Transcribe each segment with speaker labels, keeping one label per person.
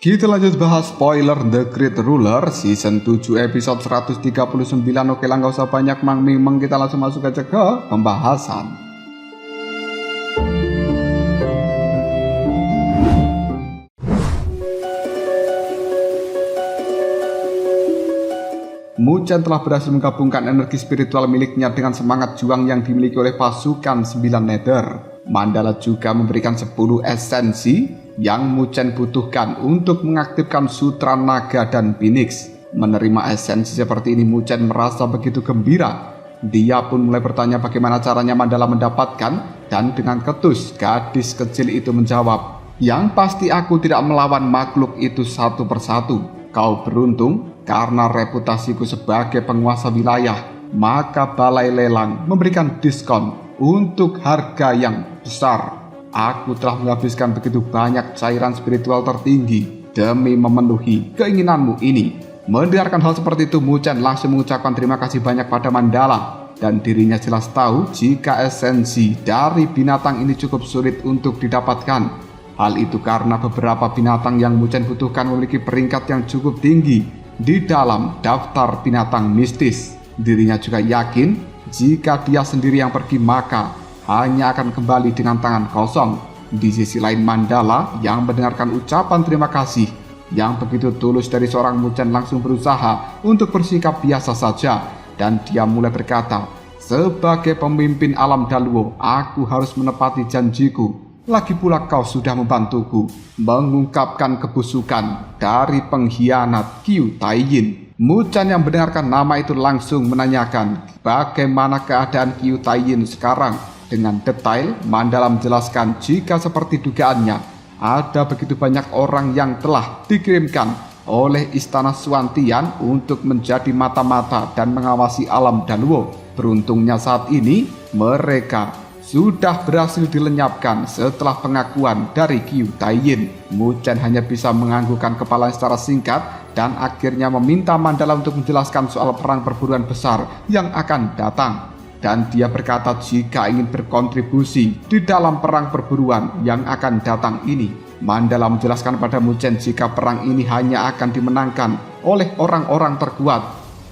Speaker 1: Kita lanjut bahas spoiler The Great Ruler Season 7 episode 139. Oke lah, gak usah banyak mang-ming, kita langsung masuk aja ke pembahasan. Muchen telah berhasil menggabungkan energi spiritual miliknya dengan semangat juang yang dimiliki oleh pasukan 9 Nether. Mandala juga memberikan 10 esensi yang Muchen butuhkan untuk mengaktifkan Sutra Naga dan Phoenix. Menerima esensi seperti ini, Muchen merasa begitu gembira. Dia pun mulai bertanya bagaimana caranya Mandala mendapatkan, dan dengan ketus gadis kecil itu menjawab, "Yang pasti aku tidak melawan makhluk itu satu persatu. Kau beruntung karena reputasiku sebagai penguasa wilayah, maka balai lelang memberikan diskon untuk harga yang besar. Aku telah menghabiskan begitu banyak cairan spiritual tertinggi demi memenuhi keinginanmu ini." Mendengarkan hal seperti itu, Muchen langsung mengucapkan terima kasih banyak pada Mandala, dan dirinya jelas tahu jika esensi dari binatang ini cukup sulit untuk didapatkan. Hal itu karena beberapa binatang yang Muchen butuhkan memiliki peringkat yang cukup tinggi di dalam daftar binatang mistis. Dirinya juga yakin jika dia sendiri yang pergi maka hanya akan kembali dengan tangan kosong. Di sisi lain, Mandala yang mendengarkan ucapan terima kasih yang begitu tulus dari seorang Muchen langsung berusaha untuk bersikap biasa saja, dan dia mulai berkata, "Sebagai pemimpin alam Daluo, aku harus menepati janjiku. Lagi pula kau sudah membantuku mengungkapkan kebusukan dari pengkhianat Qiu Taiyin." Muchen yang mendengarkan nama itu langsung menanyakan bagaimana keadaan Qiu Taiyin sekarang. Dengan detail, Mandala menjelaskan jika seperti dugaannya, ada begitu banyak orang yang telah dikirimkan oleh Istana Suantian untuk menjadi mata-mata dan mengawasi alam Daluo. Beruntungnya saat ini, mereka sudah berhasil dilenyapkan setelah pengakuan dari Qiu Taiyin. Muchen hanya bisa menganggukkan kepala secara singkat dan akhirnya meminta Mandala untuk menjelaskan soal perang perburuan besar yang akan datang. Dan dia berkata jika ingin berkontribusi di dalam perang perburuan yang akan datang ini. Mandala menjelaskan pada Muchen jika perang ini hanya akan dimenangkan oleh orang-orang terkuat.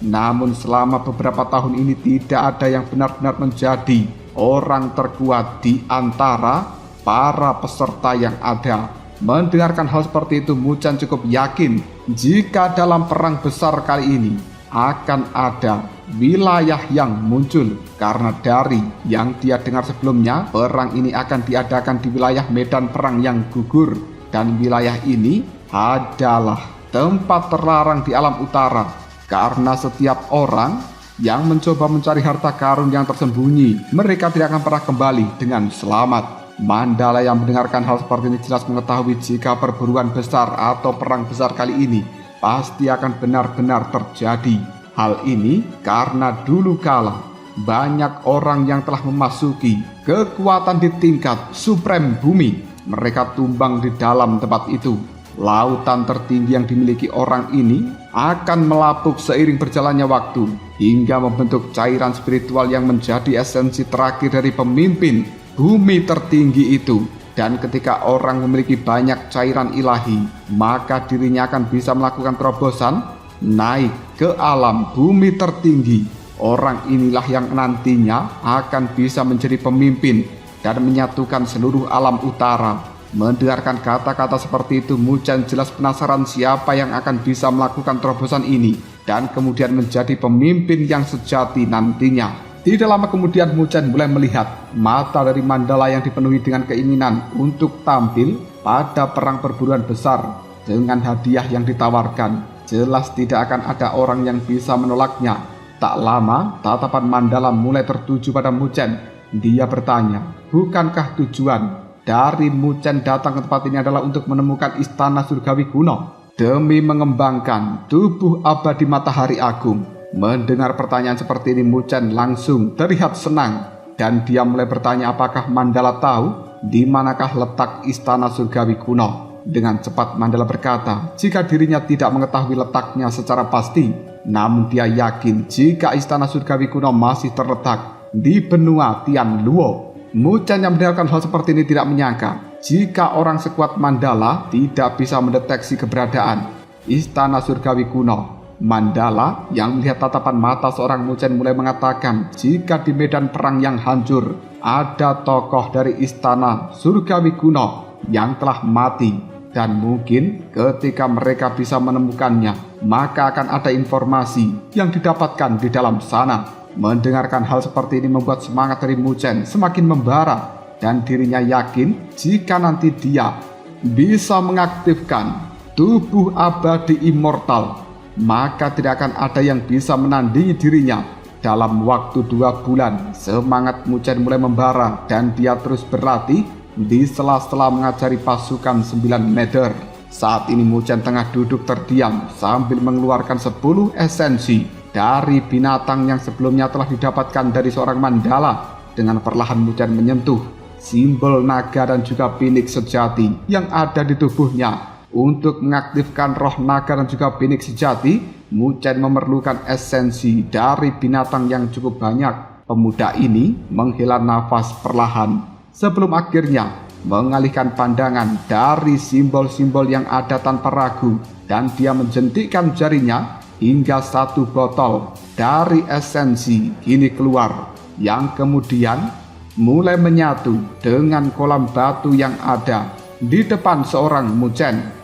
Speaker 1: Namun selama beberapa tahun ini tidak ada yang benar-benar menjadi orang terkuat di antara para peserta yang ada. Mendengarkan hal seperti itu, Muchen cukup yakin jika dalam perang besar kali ini akan ada wilayah yang muncul, karena dari yang dia dengar sebelumnya, perang ini akan diadakan di wilayah medan perang yang gugur, dan wilayah ini adalah tempat terlarang di alam utara, karena setiap orang yang mencoba mencari harta karun yang tersembunyi, mereka tidak akan pernah kembali dengan selamat. Mandala yang mendengarkan hal seperti ini jelas mengetahui jika perburuan besar atau perang besar kali ini pasti akan benar-benar terjadi. Hal ini karena dulu kala banyak orang yang telah memasuki kekuatan di tingkat suprem bumi. Mereka tumbang di dalam tempat itu. Lautan tertinggi yang dimiliki orang ini akan melapuk seiring berjalannya waktu hingga membentuk cairan spiritual yang menjadi esensi terakhir dari pemimpin bumi tertinggi itu. Dan ketika orang memiliki banyak cairan ilahi, maka dirinya akan bisa melakukan terobosan naik ke alam bumi tertinggi. Orang inilah yang nantinya akan bisa menjadi pemimpin dan menyatukan seluruh alam utara. Mendengarkan kata-kata seperti itu, Muchen jelas penasaran siapa yang akan bisa melakukan terobosan ini dan kemudian menjadi pemimpin yang sejati nantinya. Tidak lama kemudian, Muchen mulai melihat mata dari Mandala yang dipenuhi dengan keinginan untuk tampil pada perang perburuan besar. Dengan hadiah yang ditawarkan, jelas tidak akan ada orang yang bisa menolaknya. Tak lama, tatapan Mandala mulai tertuju pada Muchen. Dia bertanya, bukankah tujuan dari Muchen datang ke tempat ini adalah untuk menemukan istana surgawi kuno demi mengembangkan tubuh abadi matahari agung? Mendengar pertanyaan seperti ini, Muchen langsung terlihat senang, dan dia mulai bertanya apakah Mandala tahu di manakah letak istana surgawi kuno. Dengan cepat Mandala berkata jika dirinya tidak mengetahui letaknya secara pasti, namun dia yakin jika istana surgawi kuno masih terletak di benua Tianluo. Muchen yang mendengarkan hal seperti ini tidak menyangka Jika orang sekuat Mandala tidak bisa mendeteksi keberadaan istana surgawi kuno, Mandala yang melihat tatapan mata seorang Muchen mulai mengatakan jika di medan perang yang hancur ada tokoh dari istana surgawi kuno yang telah mati, dan mungkin ketika mereka bisa menemukannya maka akan ada informasi yang didapatkan di dalam sana. Mendengarkan hal seperti ini membuat semangat dari Muchen semakin membara, dan dirinya yakin jika nanti dia bisa mengaktifkan tubuh abadi immortal, maka tidak akan ada yang bisa menandingi dirinya. Dalam waktu 2 bulan, semangat Muchen mulai membara dan dia terus berlatih di sela-sela mengajari pasukan 9 meter. Saat ini Muchen tengah duduk terdiam sambil mengeluarkan 10 esensi dari binatang yang sebelumnya telah didapatkan dari seorang Mandala. Dengan perlahan Muchen menyentuh simbol naga dan juga Phoenix sejati yang ada di tubuhnya. Untuk mengaktifkan roh naga dan juga Phoenix sejati, Muchen memerlukan esensi dari binatang yang cukup banyak. Pemuda ini menghela nafas perlahan sebelum akhirnya mengalihkan pandangan dari simbol-simbol yang ada tanpa ragu, dan dia menjentikkan jarinya hingga 1 botol dari esensi kini keluar, yang kemudian mulai menyatu dengan kolam batu yang ada di depan seorang Muchen.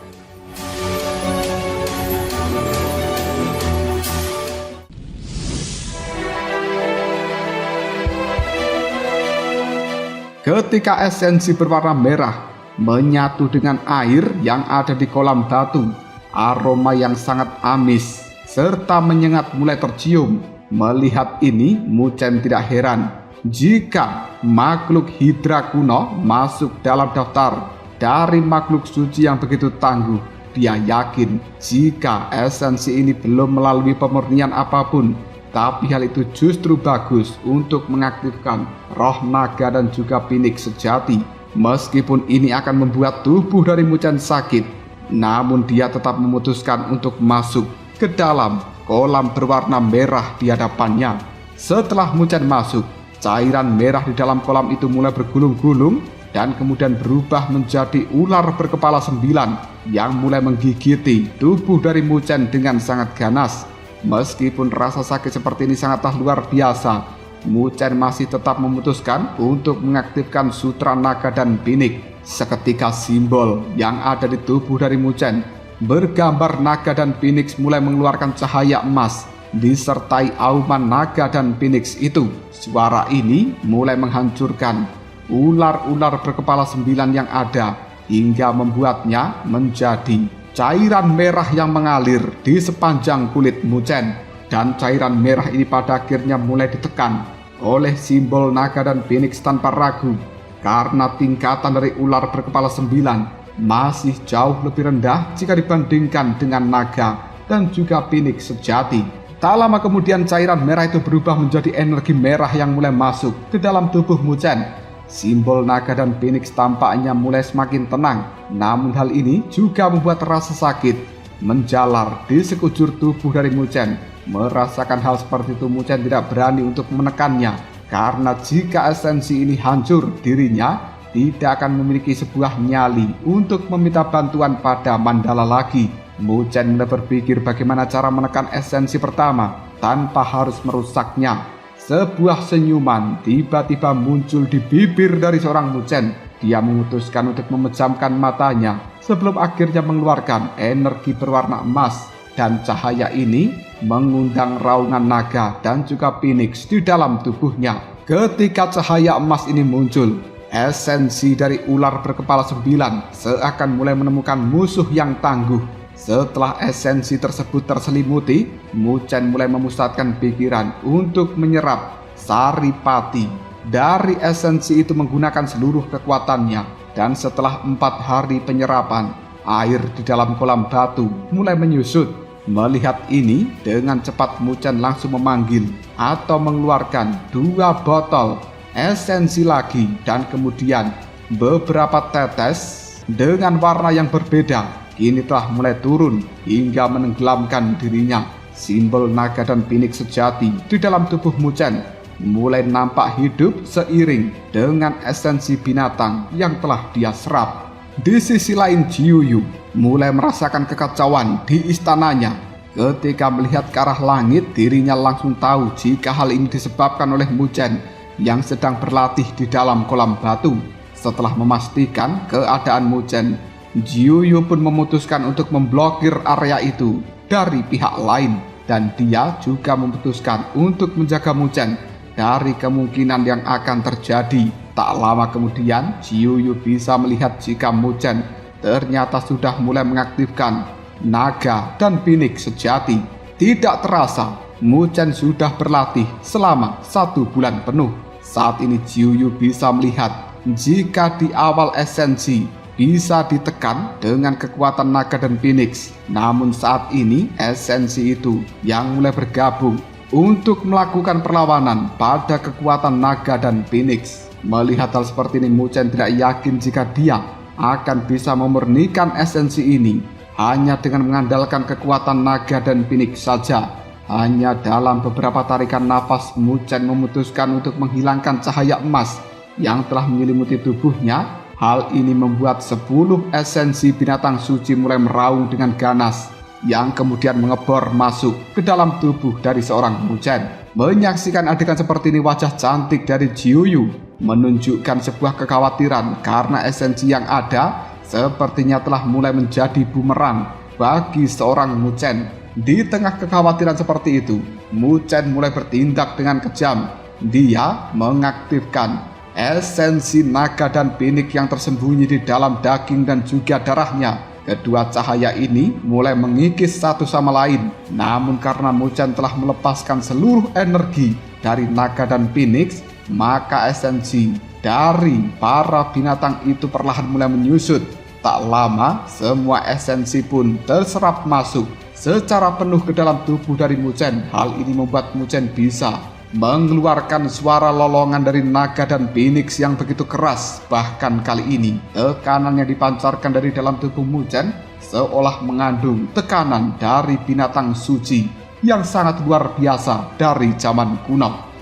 Speaker 1: Ketika esensi berwarna merah menyatu dengan air yang ada di kolam batu, aroma yang sangat amis serta menyengat mulai tercium. Melihat ini, Muchen tidak heran jika makhluk Hydra kuno masuk dalam daftar dari makhluk suci yang begitu tangguh. Dia yakin jika esensi ini belum melalui pemurnian apapun, tapi hal itu justru bagus untuk mengaktifkan roh naga dan juga Phoenix sejati. Meskipun ini akan membuat tubuh dari Muchen sakit, namun dia tetap memutuskan untuk masuk ke dalam kolam berwarna merah di hadapannya. Setelah Muchen masuk, cairan merah di dalam kolam itu mulai bergulung-gulung dan kemudian berubah menjadi ular berkepala 9 yang mulai menggigiti tubuh dari Muchen dengan sangat ganas. Meskipun rasa sakit seperti ini sangatlah luar biasa, Muchen masih tetap memutuskan untuk mengaktifkan sutra naga dan Phoenix. Seketika simbol yang ada di tubuh dari Muchen bergambar naga dan Phoenix mulai mengeluarkan cahaya emas disertai auman naga dan Phoenix itu. Suara ini mulai menghancurkan ular-ular berkepala 9 yang ada hingga membuatnya menjadi cairan merah yang mengalir di sepanjang kulit Muchen. Dan cairan merah ini pada akhirnya mulai ditekan oleh simbol naga dan Phoenix tanpa ragu, karena tingkatan dari ular berkepala 9 masih jauh lebih rendah jika dibandingkan dengan naga dan juga Phoenix sejati. Tak lama kemudian cairan merah itu berubah menjadi energi merah yang mulai masuk ke dalam tubuh Muchen. Simbol naga dan Phoenix tampaknya mulai semakin tenang, namun hal ini juga membuat rasa sakit menjalar di sekujur tubuh dari Muchen. Merasakan hal seperti itu, Muchen tidak berani untuk menekannya, karena jika esensi ini hancur, dirinya tidak akan memiliki sebuah nyali untuk meminta bantuan pada Mandala lagi. Muchen mulai berpikir bagaimana cara menekan esensi pertama tanpa harus merusaknya. Sebuah senyuman tiba-tiba muncul di bibir dari seorang Muchen. Dia memutuskan untuk memejamkan matanya sebelum akhirnya mengeluarkan energi berwarna emas, dan cahaya ini mengundang raungan naga dan juga Phoenix di dalam tubuhnya. Ketika cahaya emas ini muncul, esensi dari ular berkepala 9 seakan mulai menemukan musuh yang tangguh. Setelah esensi tersebut terselimuti, Muchen mulai memusatkan pikiran untuk menyerap saripati dari esensi itu menggunakan seluruh kekuatannya. Dan setelah 4 hari penyerapan, air di dalam kolam batu mulai menyusut. Melihat ini, dengan cepat Muchen langsung memanggil atau mengeluarkan 2 botol esensi lagi, dan kemudian beberapa tetes dengan warna yang berbeda kini telah mulai turun hingga menenggelamkan dirinya. Simbol naga dan Phoenix sejati di dalam tubuh Muchen mulai nampak hidup seiring dengan esensi binatang yang telah dia serap. Di sisi lain, Jiuyu mulai merasakan kekacauan di istananya. Ketika melihat ke arah langit, dirinya langsung tahu jika hal ini disebabkan oleh Muzhen yang sedang berlatih di dalam kolam batu. Setelah memastikan keadaan Muzhen, Jiuyu pun memutuskan untuk memblokir area itu dari pihak lain, dan dia juga memutuskan untuk menjaga Muzhen dari kemungkinan yang akan terjadi. Tak lama kemudian, Jiuyu bisa melihat jika Muzhen ternyata sudah mulai mengaktifkan naga dan pinik sejati. Tidak terasa, Muzhen sudah berlatih selama 1 bulan penuh. Saat ini Jiuyu bisa melihat jika di awal esensi bisa ditekan dengan kekuatan naga dan Phoenix, namun saat ini esensi itu yang mulai bergabung untuk melakukan perlawanan pada kekuatan naga dan Phoenix. Melihat hal seperti ini, Muzhen tidak yakin jika dia akan bisa memurnikan esensi ini hanya dengan mengandalkan kekuatan naga dan Phoenix saja. Hanya dalam beberapa tarikan nafas, Muzhen memutuskan untuk menghilangkan cahaya emas yang telah menyelimuti tubuhnya. Hal ini membuat 10 esensi binatang suci mulai meraung dengan ganas, yang kemudian mengebor masuk ke dalam tubuh dari seorang Muzhen. Menyaksikan adegan seperti ini, wajah cantik dari Jiuyu menunjukkan sebuah kekhawatiran karena esensi yang ada sepertinya telah mulai menjadi bumerang bagi seorang Muzhen. Di tengah kekhawatiran seperti itu, Muzhen mulai bertindak dengan kejam. Dia mengaktifkan esensi naga dan pinik yang tersembunyi di dalam daging dan juga darahnya. Kedua cahaya ini mulai mengikis satu sama lain. Namun karena Muzhen telah melepaskan seluruh energi dari naga dan Phoenix, maka esensi dari para binatang itu perlahan mulai menyusut. Tak lama, semua esensi pun terserap masuk secara penuh ke dalam tubuh dari Muzhen. Hal ini membuat Muzhen bisa mengeluarkan suara lolongan dari naga dan Phoenix yang begitu keras. Bahkan kali ini tekanan yang dipancarkan dari dalam tubuh Muzhen seolah mengandung tekanan dari binatang suci yang sangat luar biasa dari zaman kuno.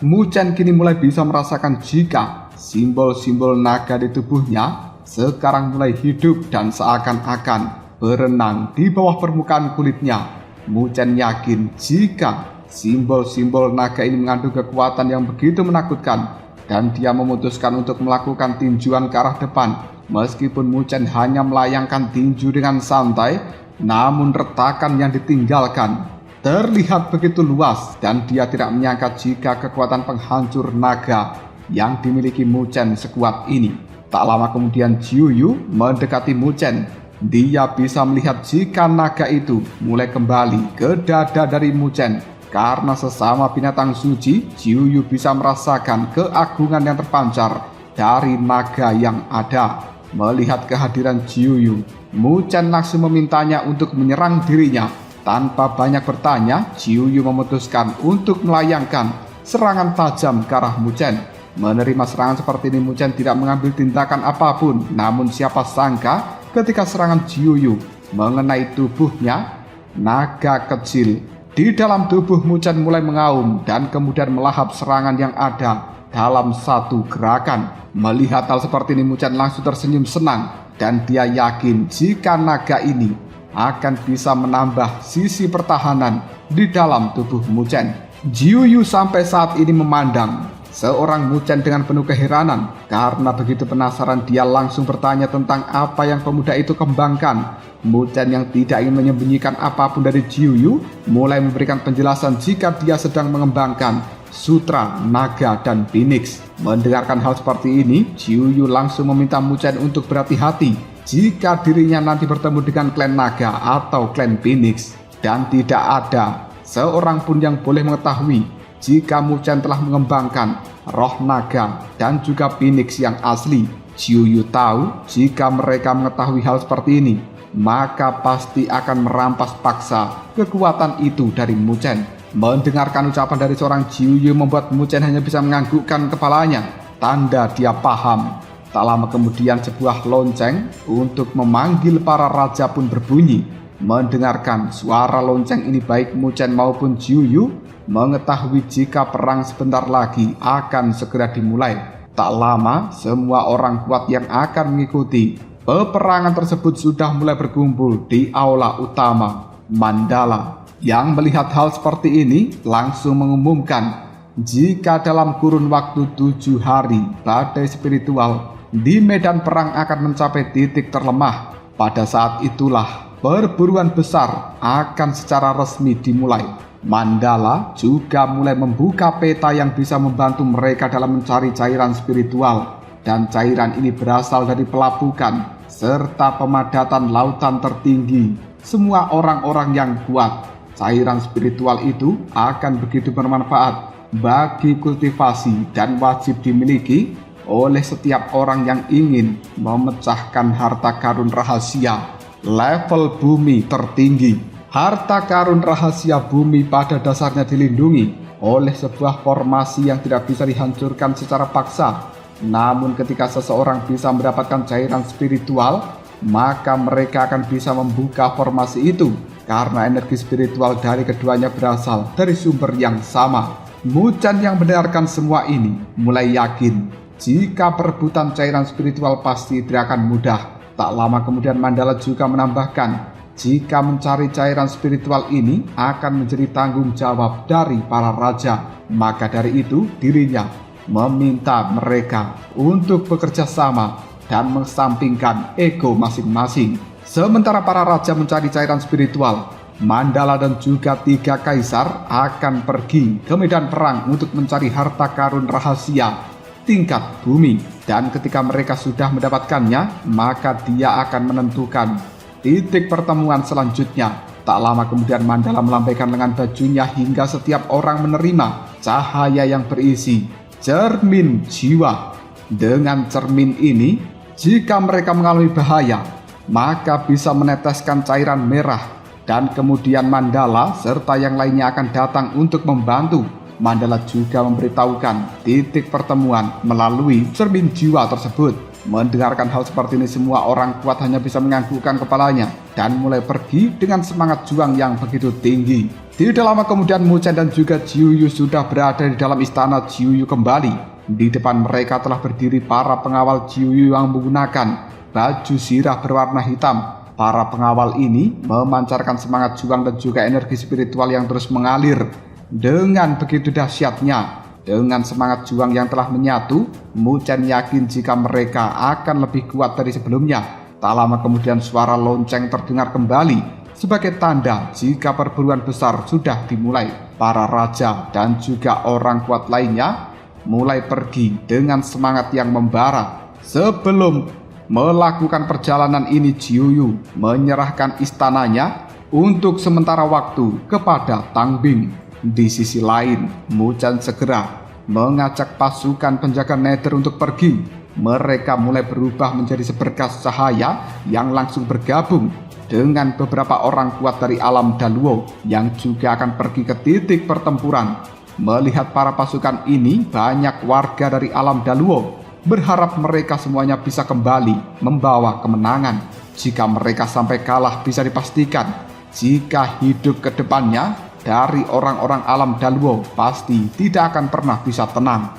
Speaker 1: Muzhen kini mulai bisa merasakan jika simbol-simbol naga di tubuhnya sekarang mulai hidup dan seakan-akan berenang di bawah permukaan kulitnya. Muzhen yakin jika simbol-simbol naga ini mengandung kekuatan yang begitu menakutkan, dan dia memutuskan untuk melakukan tinjuan ke arah depan. Meskipun Muzhen hanya melayangkan tinju dengan santai, namun retakan yang ditinggalkan terlihat begitu luas, dan dia tidak menyangka jika kekuatan penghancur naga yang dimiliki Muzhen sekuat ini. Tak lama kemudian Jiuyu mendekati Muzhen. Dia bisa melihat jika naga itu mulai kembali ke dada dari Muzhen. Karena sesama binatang suci, Jiuyu bisa merasakan keagungan yang terpancar dari naga yang ada. Melihat kehadiran Jiuyu, Muzhen langsung memintanya untuk menyerang dirinya. Tanpa banyak bertanya, Jiuyu memutuskan untuk melayangkan serangan tajam ke arah Muzhen. Menerima serangan seperti ini, Muzhen tidak mengambil tindakan apapun. Namun siapa sangka ketika serangan Jiuyu mengenai tubuhnya, naga kecil di dalam tubuh Muzhen mulai mengaum dan kemudian melahap serangan yang ada dalam satu gerakan. Melihat hal seperti ini, Muzhen langsung tersenyum senang, dan dia yakin jika naga ini akan bisa menambah sisi pertahanan di dalam tubuh Muzhen. Jiuyu sampai saat ini memandang seorang Muzhen dengan penuh keheranan. Karena begitu penasaran, dia langsung bertanya tentang apa yang pemuda itu kembangkan. Muzhen yang tidak ingin menyembunyikan apapun dari Jiuyu mulai memberikan penjelasan jika dia sedang mengembangkan sutra naga dan Phoenix. Mendengarkan hal seperti ini, Jiuyu langsung meminta Muzhen untuk berhati-hati jika dirinya nanti bertemu dengan klan naga atau klan Phoenix, dan tidak ada seorang pun yang boleh mengetahui jika Muzhen telah mengembangkan roh naga dan juga Phoenix yang asli. Jiuyu tahu jika mereka mengetahui hal seperti ini, maka pasti akan merampas paksa kekuatan itu dari Muzhen. Mendengarkan ucapan dari seorang Jiuyu membuat Muzhen hanya bisa menganggukkan kepalanya, tanda dia paham Tak lama kemudian sebuah lonceng untuk memanggil para raja pun berbunyi. Mendengarkan suara lonceng ini baik Mu Chen maupun Jiu Yu mengetahui jika perang sebentar lagi akan segera dimulai. Tak lama semua orang kuat yang akan mengikuti peperangan tersebut sudah mulai berkumpul di aula utama Mandala. Yang melihat hal seperti ini langsung mengumumkan jika dalam kurun waktu 7 hari badai spiritual di medan perang akan mencapai titik terlemah. Pada saat itulah perburuan besar akan secara resmi dimulai. Mandala juga mulai membuka peta yang bisa membantu mereka dalam mencari cairan spiritual, dan cairan ini berasal dari pelabukan serta pemadatan lautan tertinggi. Semua orang-orang yang kuat, cairan spiritual itu akan begitu bermanfaat bagi kultivasi dan wajib dimiliki oleh setiap orang yang ingin memecahkan harta karun rahasia level bumi tertinggi. Harta karun rahasia bumi pada dasarnya dilindungi oleh sebuah formasi yang tidak bisa dihancurkan secara paksa. Namun ketika seseorang bisa mendapatkan cairan spiritual, maka mereka akan bisa membuka formasi itu karena energi spiritual dari keduanya berasal dari sumber yang sama. Mu Chen yang mendengarkan semua ini mulai yakin jika perebutan cairan spiritual pasti tidak akan mudah. Tak lama kemudian Mandala juga menambahkan jika mencari cairan spiritual ini akan menjadi tanggung jawab dari para raja. Maka dari itu dirinya meminta mereka untuk bekerja sama dan mengesampingkan ego masing-masing. Sementara para raja mencari cairan spiritual, Mandala dan juga 3 kaisar akan pergi ke medan perang untuk mencari harta karun rahasia tingkat bumi. Dan ketika mereka sudah mendapatkannya, maka dia akan menentukan titik pertemuan selanjutnya. Tak lama kemudian Mandala melambaikan lengan bajunya hingga setiap orang menerima cahaya yang berisi cermin jiwa. Dengan cermin ini, jika mereka mengalami bahaya, maka bisa meneteskan cairan merah, dan kemudian Mandala serta yang lainnya akan datang untuk membantu. Mandala juga memberitahukan titik pertemuan melalui cermin jiwa tersebut. Mendengarkan hal seperti ini, semua orang kuat hanya bisa menganggukkan kepalanya dan mulai pergi dengan semangat juang yang begitu tinggi. Tidak lama kemudian Mu Chen dan juga Jiu Yu sudah berada di dalam istana Jiu Yu kembali. Di depan mereka telah berdiri para pengawal Jiu Yu yang menggunakan baju sirah berwarna hitam. Para pengawal ini memancarkan semangat juang dan juga energi spiritual yang terus mengalir dengan begitu dahsyatnya. Dengan semangat juang yang telah menyatu, Mu Chen yakin jika mereka akan lebih kuat dari sebelumnya. Tak lama kemudian suara lonceng terdengar kembali sebagai tanda jika perburuan besar sudah dimulai. Para raja dan juga orang kuat lainnya mulai pergi dengan semangat yang membara. Sebelum melakukan perjalanan ini, Jiu Yu menyerahkan istananya untuk sementara waktu kepada Tang Bing. Di sisi lain, Mu Chen segera mengajak pasukan penjaga nether untuk pergi. Mereka mulai berubah menjadi seberkas cahaya yang langsung bergabung dengan beberapa orang kuat dari alam Daluo yang juga akan pergi ke titik pertempuran. Melihat para pasukan ini, banyak warga dari alam Daluo berharap mereka semuanya bisa kembali membawa kemenangan. Jika mereka sampai kalah, bisa dipastikan jika hidup ke depannya dari orang-orang alam Daluo pasti tidak akan pernah bisa tenang.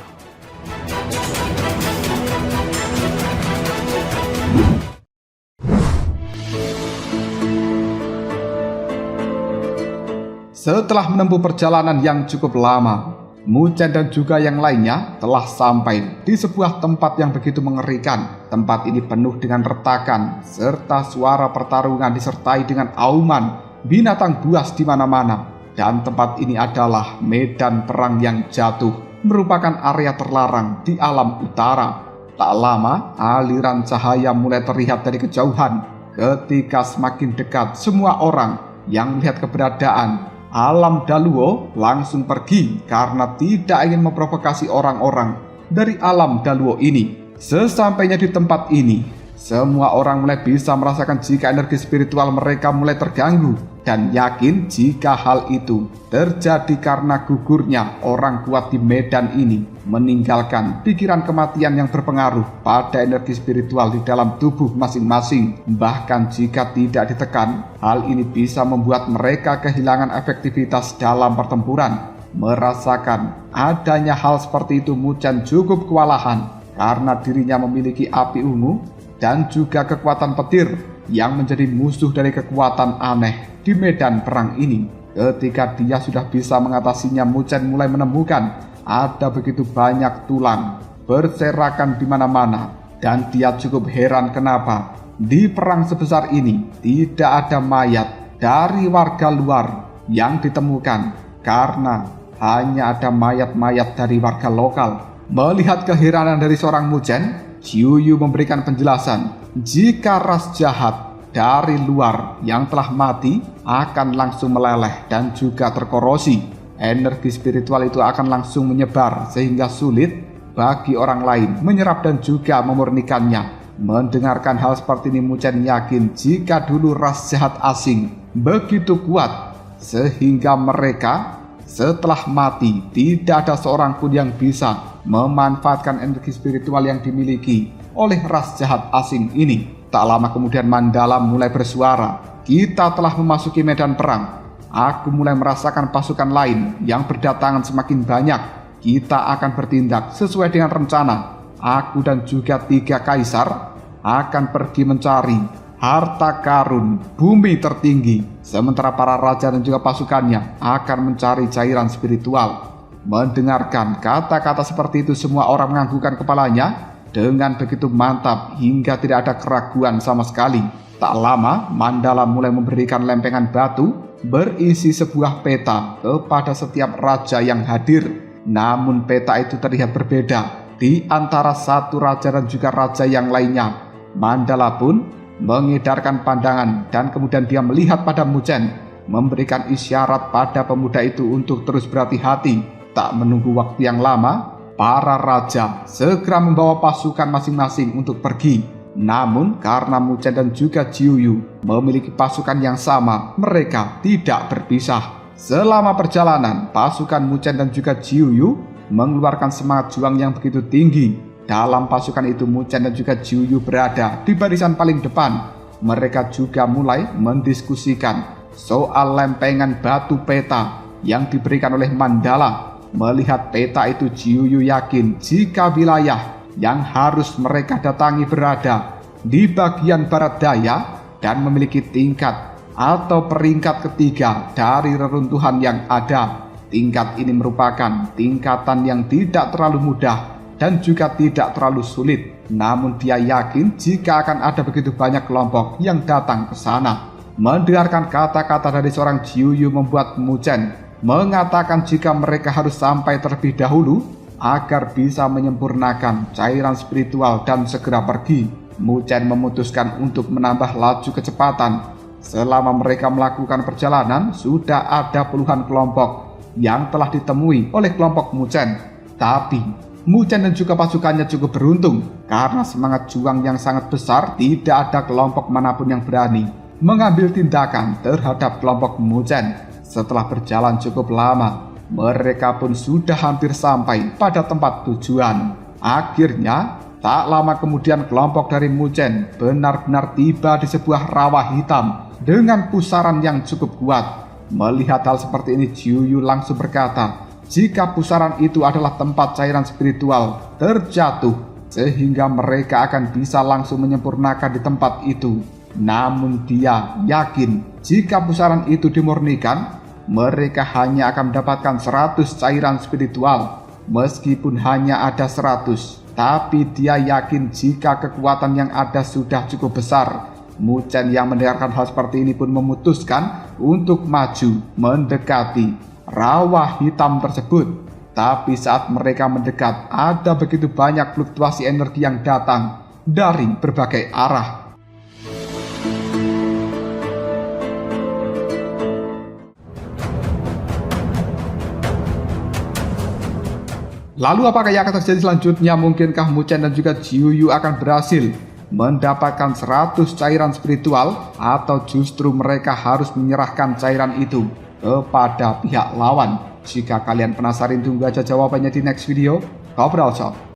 Speaker 1: Setelah menempuh perjalanan yang cukup lama, Mu Chen dan juga yang lainnya telah sampai di sebuah tempat yang begitu mengerikan. Tempat ini penuh dengan retakan serta suara pertarungan disertai dengan auman binatang buas di mana-mana. Dan tempat ini adalah medan perang yang jatuh, merupakan area terlarang di alam utara. Tak lama, aliran cahaya mulai terlihat dari kejauhan. Ketika semakin dekat, semua orang yang melihat keberadaan alam Daluo langsung pergi karena tidak ingin memprovokasi orang-orang dari alam Daluo ini. Sesampainya di tempat ini, Semua orang mulai bisa merasakan jika energi spiritual mereka mulai terganggu dan yakin jika hal itu terjadi karena gugurnya orang kuat di medan ini, meninggalkan pikiran kematian yang berpengaruh pada energi spiritual di dalam tubuh masing-masing. Bahkan jika tidak ditekan, hal ini bisa membuat mereka kehilangan efektivitas dalam pertempuran. Merasakan adanya hal seperti itu, Mu Chen cukup kewalahan karena dirinya memiliki api ungu dan juga kekuatan petir yang menjadi musuh dari kekuatan aneh di medan perang ini. Ketika dia sudah bisa mengatasinya, Mu Chen mulai menemukan ada begitu banyak tulang berserakan di mana-mana, dan dia cukup heran kenapa di perang sebesar ini tidak ada mayat dari warga luar yang ditemukan, karena hanya ada mayat-mayat dari warga lokal. Melihat keheranan dari seorang Mu Chen, Xiu Yu memberikan penjelasan jika ras jahat dari luar yang telah mati akan langsung meleleh dan juga terkorosi. Energi spiritual itu akan langsung menyebar sehingga sulit bagi orang lain menyerap dan juga memurnikannya. Mendengarkan hal seperti ini, Mu Chen yakin jika dulu ras jahat asing begitu kuat sehingga mereka setelah mati tidak ada seorang pun yang bisa memanfaatkan energi spiritual yang dimiliki oleh ras jahat asing ini. Tak lama kemudian Mandala mulai bersuara, "Kita telah memasuki medan perang. Aku mulai merasakan pasukan lain yang berdatangan semakin banyak. Kita akan bertindak sesuai dengan rencana. Aku dan juga 3 kaisar akan pergi mencari harta karun bumi tertinggi, sementara para raja dan juga pasukannya akan mencari cairan spiritual." Mendengarkan kata-kata seperti itu, semua orang menganggukkan kepalanya dengan begitu mantap hingga tidak ada keraguan sama sekali. Tak lama, Mandala mulai memberikan lempengan batu berisi sebuah peta kepada setiap raja yang hadir. Namun peta itu terlihat berbeda di antara satu raja dan juga raja yang lainnya. Mandala pun mengedarkan pandangan dan kemudian dia melihat pada Mu Chen, memberikan isyarat pada pemuda itu untuk terus berhati-hati. Tak menunggu waktu yang lama, para raja segera membawa pasukan masing-masing untuk pergi. Namun karena Mu Chen dan juga Xiu Yu memiliki pasukan yang sama, mereka tidak berpisah. Selama perjalanan, pasukan Mu Chen dan juga Xiu Yu mengeluarkan semangat juang yang begitu tinggi. Dalam pasukan itu, Mu Chen dan juga Xiu Yu berada di barisan paling depan. Mereka juga mulai mendiskusikan soal lempengan batu peta yang diberikan oleh Mandala. Melihat peta itu, Xiu Yu yakin jika wilayah yang harus mereka datangi berada di bagian barat daya dan memiliki tingkat atau peringkat ketiga dari reruntuhan yang ada. Tingkat ini merupakan tingkatan yang tidak terlalu mudah dan juga tidak terlalu sulit. Namun dia yakin jika akan ada begitu banyak kelompok yang datang ke sana. Mendengarkan kata-kata dari seorang Xiu Yu membuat Mu Chen mengatakan jika mereka harus sampai terlebih dahulu agar bisa menyempurnakan cairan spiritual dan segera pergi. Mu Chen memutuskan untuk menambah laju kecepatan. Selama mereka melakukan perjalanan, sudah ada puluhan kelompok yang telah ditemui oleh kelompok Mu Chen. Tapi Mu Chen dan juga pasukannya cukup beruntung karena semangat juang yang sangat besar. Tidak ada kelompok manapun yang berani mengambil tindakan terhadap kelompok Mu Chen. Setelah berjalan cukup lama, mereka pun sudah hampir sampai pada tempat tujuan. Akhirnya, tak lama kemudian kelompok dari Mu Chen benar-benar tiba di sebuah rawa hitam dengan pusaran yang cukup kuat. Melihat hal seperti ini, Xiu Yu langsung berkata, jika pusaran itu adalah tempat cairan spiritual terjatuh, sehingga mereka akan bisa langsung menyempurnakan di tempat itu. Namun dia yakin jika pusaran itu dimurnikan, mereka hanya akan mendapatkan 100 cairan spiritual. Meskipun hanya ada 100, tapi dia yakin jika kekuatan yang ada sudah cukup besar. Mu Chen yang mendengarkan hal seperti ini pun memutuskan untuk maju mendekati rawa hitam tersebut. Tapi saat mereka mendekat, ada begitu banyak fluktuasi energi yang datang dari berbagai arah. Lalu apakah yang akan terjadi selanjutnya? Mungkinkah Mu Chen dan juga Xiu Yu akan berhasil mendapatkan 100 cairan spiritual, atau justru mereka harus menyerahkan cairan itu kepada pihak lawan? Jika kalian penasaran, tunggu aja jawabannya di next video. Ngobrol Shop.